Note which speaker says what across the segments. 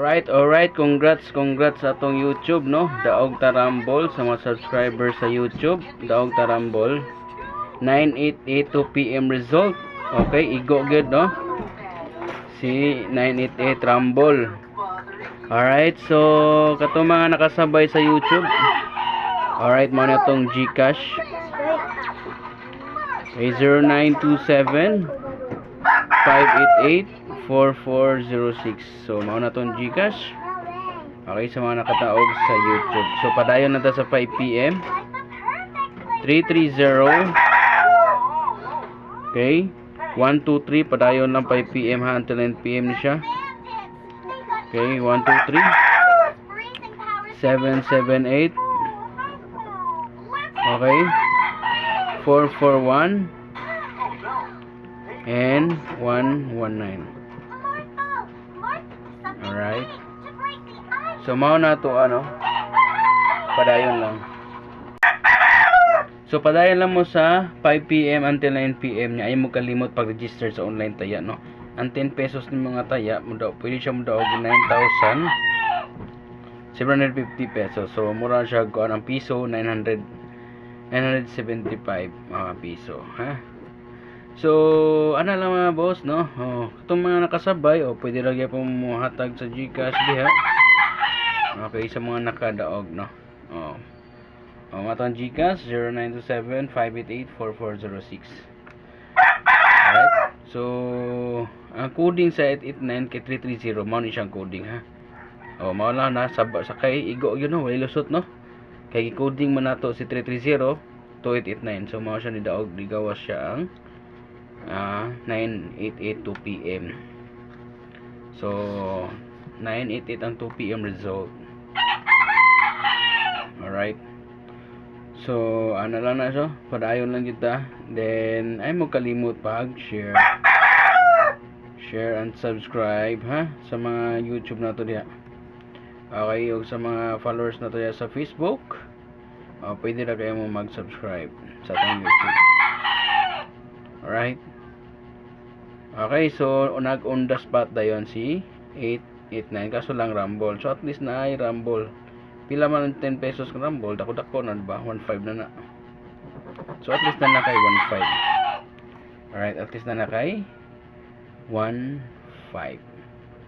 Speaker 1: Alright, congrats sa atong YouTube, no? Daog Tarambol sa mga subscribers sa YouTube. Daog Tarambol 9882 PM result. Okay, igo good, no? Si 988 Rumble. Alright, so kato mga nakasabay sa YouTube. Alright, mo na tong GCash. Okay, 0927 588 4406. So mao na tong GCash. Okay, sa mga nakataog sa YouTube. So padayon na ta sa 5 PM. 330. Okay. 123 padayon lang 5 PM ha until 9 PM ni siya. Okay, 123 778. Okay. 441 and 119. Alright. So mao na to ano. Padayon lang. So padayon lang mo sa 5 PM until 9 PM nya. Ay mo kalimot pag-register sa online taya, no. Ang 10 pesos ni mga taya mo daw pwede siya mo daw 9,750 pesos. So mura siya ko ang piso 975 piso, ha. So ano lang mga boss, no. Itong mga nakasabay pwede ra gyud po mo hatag sa GCash diha. Okay, sa mga nakadaog, no. Matang GCash 0927-588-4406. Alright. So ang coding sa 889 kay 330 mao ni siyang coding, ha. Mao lang na sakay igo yun, no. Wala lusot, no. Kay coding man nato si 330 to 889. So mao siya ni daog digawas siya ang 9882 PM. So 988 ang 2 PM result. Alright. So ano lang na so, padayon lang kita. Then ay mo kalimot pag share and subscribe, ha, sa mga YouTube nato diha. Okay, ug sa mga followers nato diha sa Facebook, pwede ra kayo mo mag-subscribe sa atong YouTube. Alright. Okay, so nag-on the spot dayon si 889 kaso lang Rumble. So at least na ay Rumble. Pila man ang 10 pesos ng Rumble, dako-dako na ba? 1.5 na na. So at least na kay 1.5. Alright, at least na kay 1.5.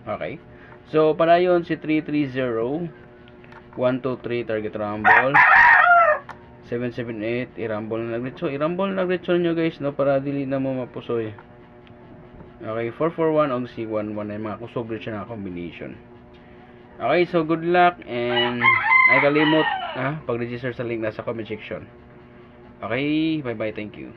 Speaker 1: Okay. So padayon si 330 123 target Rumble. 778 i-rumble na nagretso. I-rumble na nagretso nyo guys, no, para dili na mo mapusoy. Okay, 441 og C11 ay mga kusog rin siya na combination. Okay, so good luck and ay kalimot pag-register sa link nasa comment section. Okay, bye bye, thank you.